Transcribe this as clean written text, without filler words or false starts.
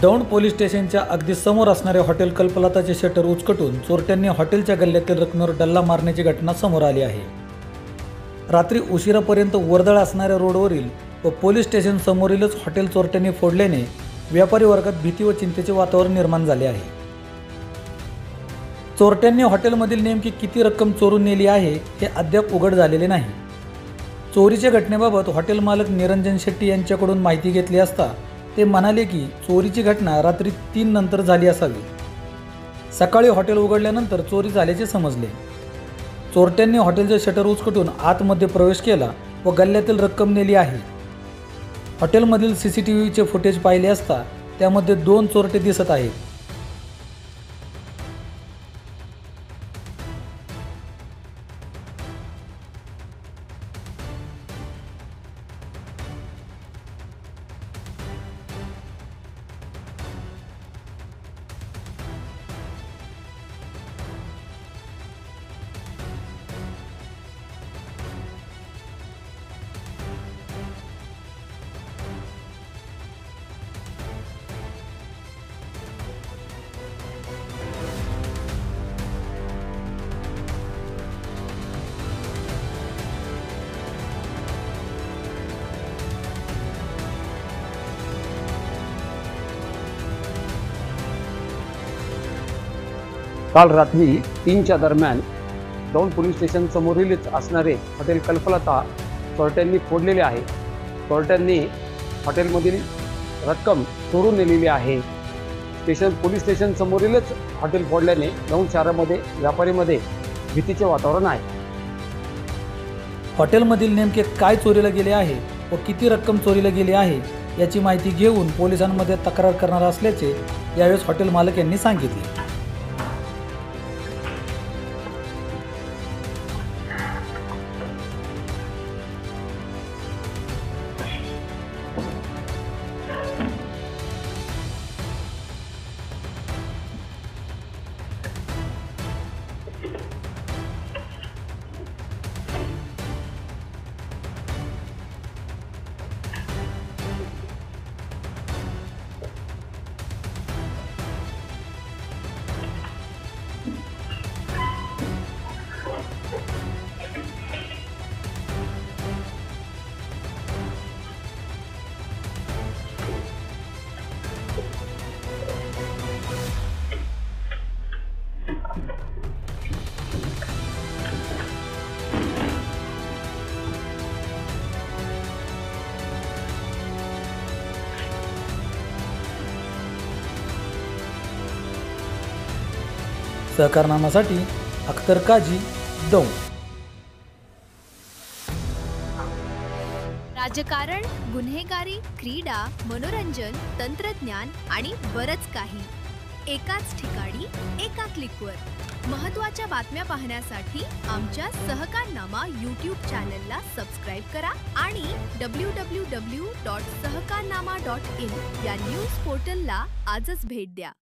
Daund police स्टेशनच्या अगदी समोर असणारे हॉटेल कल्पलताचे शटर उचकटून चोरट्यांनी हॉटेलच्या गल्ल्यातील रकमेवर डल्ला मारण्याची घटना समोर आली आहे। रात्री उशिरापर्यंत वर्दळ असणाऱ्या रोडवरील व पोलीस स्टेशन समोरीलच हॉटेल चोरट्यांनी फोडल्याने व्यापारी वर्गात भीती व चिंतेचे वातावरण निर्माण झाले आहे। चोरट्यांनी हॉटेलमधील नेमकी किती रक्कम चोरून नेली आहे हे अद्याप उघड झालेले नाही। चोरीच्या घटनेबाबत हॉटेल मालक निरंजन शेट्टी यांच्याकडून माहिती घेतली असता ते म्हणाले की चोरीची घटना रात्री 3 नंतर झाली असावी। सकाळी हॉटेल उघडल्यानंतर चोरी झाल्याचे समजले। चोरट्यांनी हॉटेलचे शटर उचकटून आतमध्ये प्रवेश केला व गल्ल्यातील रक्कम नेली आहे। हॉटेलमधील CCTVचे फुटेज पाहिले असता त्यामध्ये 2 चोरटे दिसत आहेत। काल रात्री 3च्या दरम्यान दौंड पोलीस स्टेशन समोरीलच असणारे हॉटेल कल्पलता चोरट्यांनी फोडलेले आहे। चोरट्यांनी हॉटेलमधील रक्कम चोरून नेलेली आहे। पोलीस स्टेशन समोरीलच हॉटेल फोडल्याने दौंड शहरामध्ये व्यापारीमध्ये भीतीचे वातावरण आहे। हॉटेलमधील नेमके काय चोरीला गेले आहे व किती रक्कम चोरीला गेली आहे याची माहिती घेऊन पोलिसांमध्ये तक्रार करणार असल्याचे यावेळेस हॉटेल मालक यांनी सांगितले। सहकारनामासाठी अख्तर काजी, दौंड। राजकारण, गुन्हेगारी, क्रीडा, मनोरंजन, तंत्रज्ञान आणि बरच काही एकाच ठिकाणी एका क्लिकवर। महत्त्वाच्या बातम्या पाहण्यासाठी आमच्या सहकारनामा YouTube चॅनलला सबस्क्राइब करा आणि www.sahakarnama.in या न्यूज पोर्टलला आजच भेट द्या।